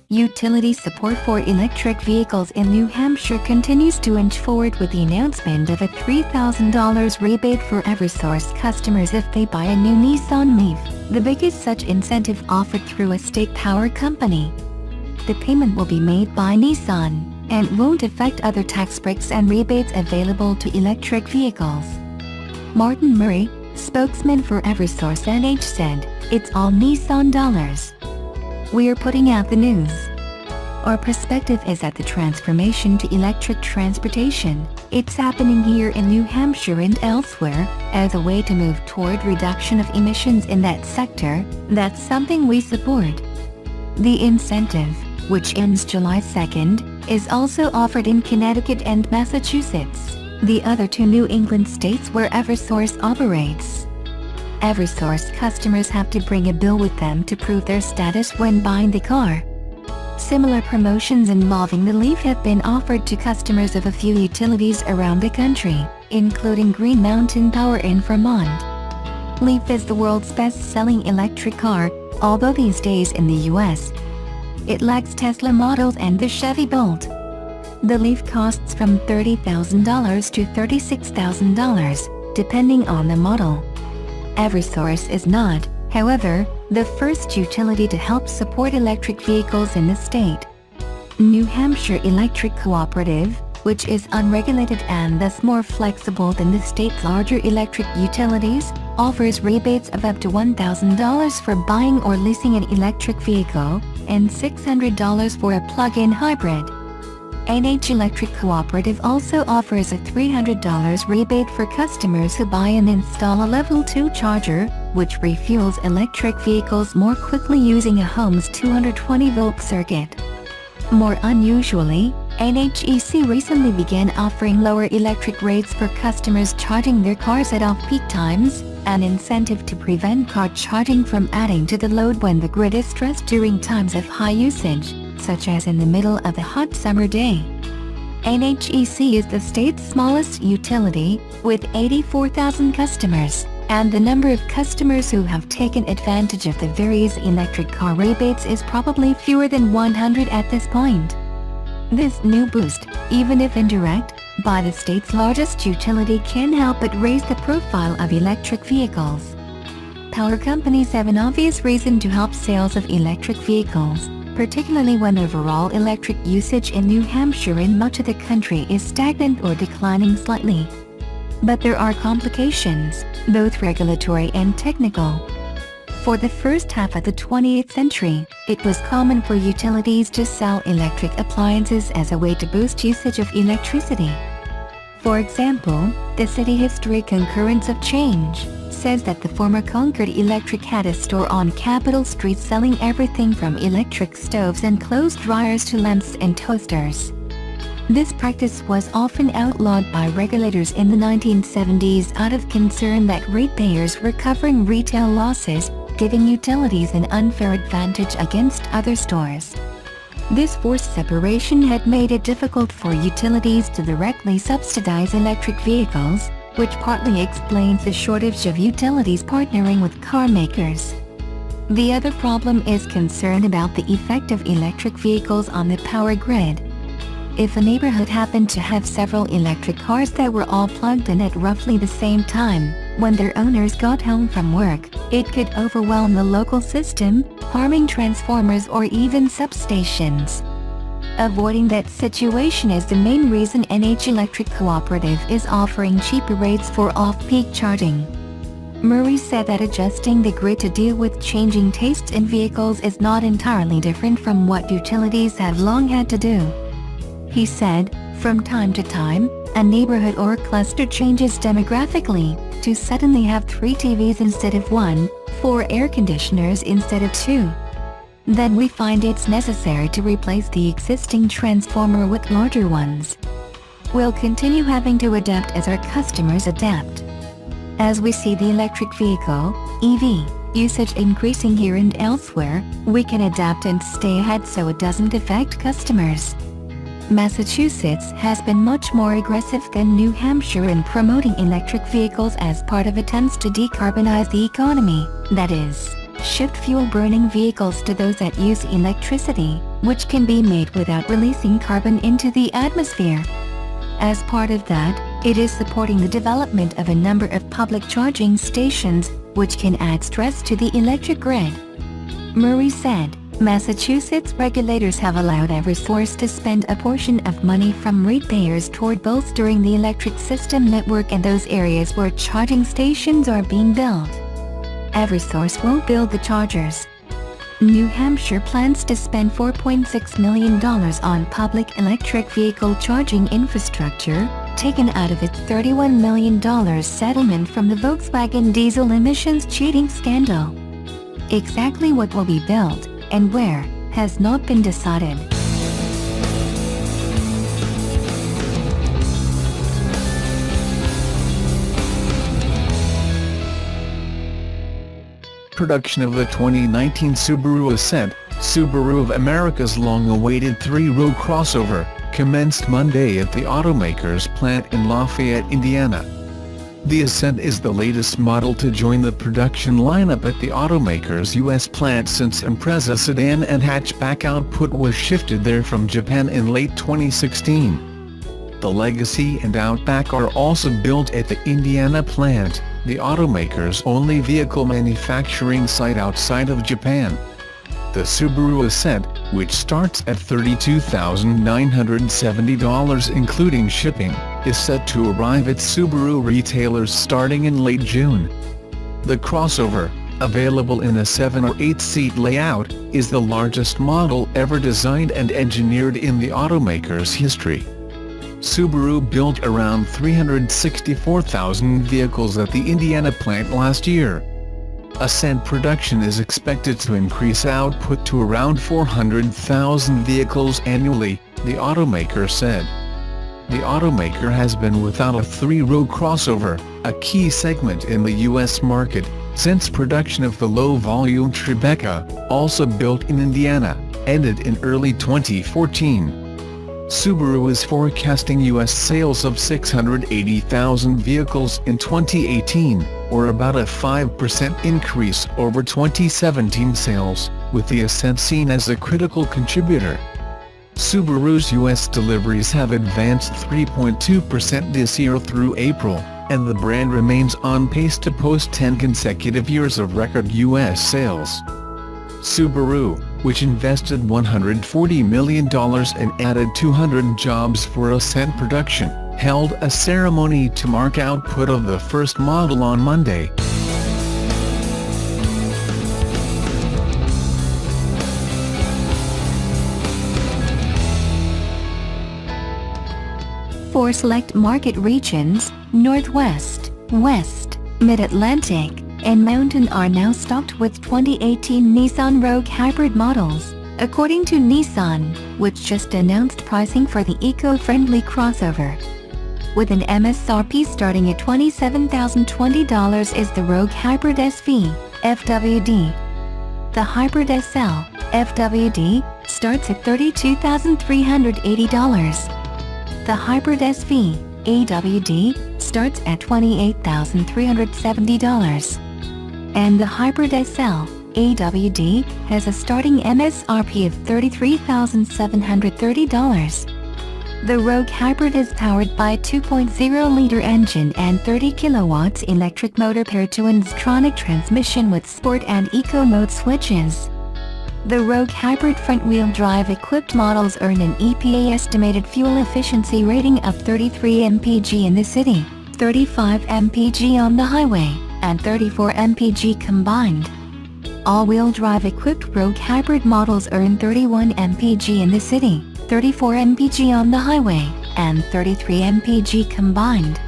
Utility support for electric vehicles in New Hampshire continues to inch forward with the announcement of a $3,000 rebate for Eversource customers if they buy a new Nissan Leaf, the biggest such incentive offered through a state power company. The payment will be made by Nissan, and won't affect other tax breaks and rebates available to electric vehicles. Martin Murray, spokesman for Eversource NH said, "It's all Nissan dollars. We're putting out the news. Our perspective is that the transformation to electric transportation, it's happening here in New Hampshire and elsewhere, as a way to move toward reduction of emissions in that sector. That's something we support." The incentive, which ends July 2nd, is also offered in Connecticut and Massachusetts, the other two New England states where Eversource operates. Eversource customers have to bring a bill with them to prove their status when buying the car. Similar promotions involving the Leaf have been offered to customers of a few utilities around the country, including Green Mountain Power in Vermont. Leaf is the world's best-selling electric car, although these days in the US, it lags Tesla models and the Chevy Bolt. The Leaf costs from $30,000 to $36,000, depending on the model. Eversource is not, however, the first utility to help support electric vehicles in the state. New Hampshire Electric Cooperative, which is unregulated and thus more flexible than the state's larger electric utilities, offers rebates of up to $1,000 for buying or leasing an electric vehicle, and $600 for a plug-in hybrid. NH Electric Cooperative also offers a $300 rebate for customers who buy and install a Level 2 charger, which refuels electric vehicles more quickly using a home's 220-volt circuit. More unusually, NHEC recently began offering lower electric rates for customers charging their cars at off-peak times, an incentive to prevent car charging from adding to the load when the grid is stressed during times of high usage, such as in the middle of a hot summer day. NHEC is the state's smallest utility, with 84,000 customers, and the number of customers who have taken advantage of the various electric car rebates is probably fewer than 100 at this point. This new boost, even if indirect, by the state's largest utility can help but raise the profile of electric vehicles. Power companies have an obvious reason to help sales of electric vehicles, particularly when overall electric usage in New Hampshire and much of the country is stagnant or declining slightly. But there are complications, both regulatory and technical. For the first half of the 20th century, it was common for utilities to sell electric appliances as a way to boost usage of electricity. For example, the city history Concurrence of Change says that the former Concord Electric had a store on Capitol Street selling everything from electric stoves and clothes dryers to lamps and toasters. This practice was often outlawed by regulators in the 1970s out of concern that ratepayers were covering retail losses, giving utilities an unfair advantage against other stores. This forced separation had made it difficult for utilities to directly subsidize electric vehicles, which partly explains the shortage of utilities partnering with car makers. The other problem is concern about the effect of electric vehicles on the power grid. If a neighborhood happened to have several electric cars that were all plugged in at roughly the same time, when their owners got home from work, it could overwhelm the local system, harming transformers or even substations. Avoiding that situation is the main reason NH Electric Cooperative is offering cheaper rates for off-peak charging. Murray said that adjusting the grid to deal with changing tastes in vehicles is not entirely different from what utilities have long had to do. He said, from time to time, a neighborhood or cluster changes demographically, to suddenly have 3 TVs instead of 1, 4 air conditioners instead of 2. Then we find it's necessary to replace the existing transformer with larger ones. We'll continue having to adapt as our customers adapt. As we see the electric vehicle, EV, usage increasing here and elsewhere, we can adapt and stay ahead so it doesn't affect customers. Massachusetts has been much more aggressive than New Hampshire in promoting electric vehicles as part of attempts to decarbonize the economy, that is, shift fuel-burning vehicles to those that use electricity, which can be made without releasing carbon into the atmosphere. As part of that, it is supporting the development of a number of public charging stations, which can add stress to the electric grid. Murray said, Massachusetts regulators have allowed Eversource to spend a portion of money from ratepayers toward bolstering the electric system network in those areas where charging stations are being built. Eversource will build the chargers. New Hampshire plans to spend $4.6 million on public electric vehicle charging infrastructure, taken out of its $31 million settlement from the Volkswagen diesel emissions cheating scandal. Exactly what will be built, and where, has not been decided. Production of the 2019 Subaru Ascent, Subaru of America's long-awaited three-row crossover, commenced Monday at the automaker's plant in Lafayette, Indiana. The Ascent is the latest model to join the production lineup at the automaker's U.S. plant since Impreza sedan and hatchback output was shifted there from Japan in late 2016. The Legacy and Outback are also built at the Indiana plant, the automaker's only vehicle manufacturing site outside of Japan. The Subaru Ascent, which starts at $32,970 including shipping, is set to arrive at Subaru retailers starting in late June. The crossover, available in a 7- or 8-seat layout, is the largest model ever designed and engineered in the automaker's history. Subaru built around 364,000 vehicles at the Indiana plant last year. Ascent production is expected to increase output to around 400,000 vehicles annually, the automaker said. The automaker has been without a three-row crossover, a key segment in the U.S. market, since production of the low-volume Tribeca, also built in Indiana, ended in early 2014. Subaru is forecasting U.S. sales of 680,000 vehicles in 2018, or about a 5% increase over 2017 sales, with the Ascent seen as a critical contributor. Subaru's U.S. deliveries have advanced 3.2% this year through April, and the brand remains on pace to post 10 consecutive years of record U.S. sales. Subaru, which invested $140 million and added 200 jobs for Ascent production, held a ceremony to mark output of the first model on Monday. For select market regions, Northwest, West, Mid-Atlantic, and Mountain are now stocked with 2018 Nissan Rogue hybrid models, according to Nissan, which just announced pricing for the eco-friendly crossover. With an MSRP starting at $27,020 is the Rogue Hybrid SV, FWD. The Hybrid SL, FWD, starts at $32,380. The Hybrid SV, AWD, starts at $28,370. And the Hybrid SL, AWD, has a starting MSRP of $33,730. The Rogue Hybrid is powered by a 2.0-liter engine and 30 kilowatts electric motor paired to an Xtronic transmission with Sport and Eco mode switches. The Rogue Hybrid front-wheel drive equipped models earn an EPA estimated fuel efficiency rating of 33 mpg in the city, 35 mpg on the highway, and 34 mpg combined. All-wheel drive equipped Rogue Hybrid models earn 31 mpg in the city, 34 mpg on the highway, and 33 mpg combined.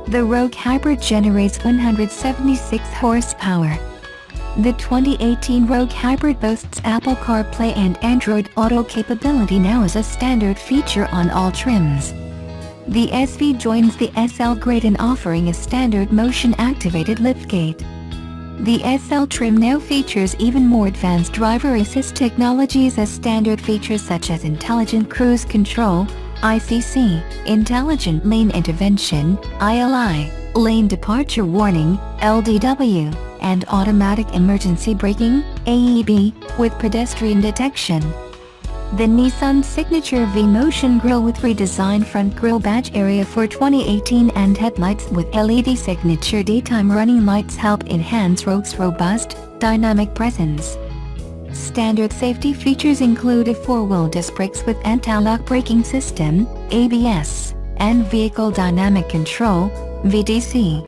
The Rogue Hybrid generates 176 horsepower. The 2018 Rogue Hybrid boasts Apple CarPlay and Android Auto capability now as a standard feature on all trims. The SV joins the SL grade in offering a standard motion-activated liftgate. The SL trim now features even more advanced driver assist technologies as standard features such as Intelligent Cruise Control, ICC, Intelligent Lane Intervention, ILI, Lane Departure Warning, LDW, and automatic emergency braking, AEB, with pedestrian detection. The Nissan Signature V-Motion grille with redesigned front grille badge area for 2018 and headlights with LED signature daytime running lights help enhance road's robust, dynamic presence. Standard safety features include a 4-wheel disc brakes with anti-lock braking system, ABS, and vehicle dynamic control, VDC.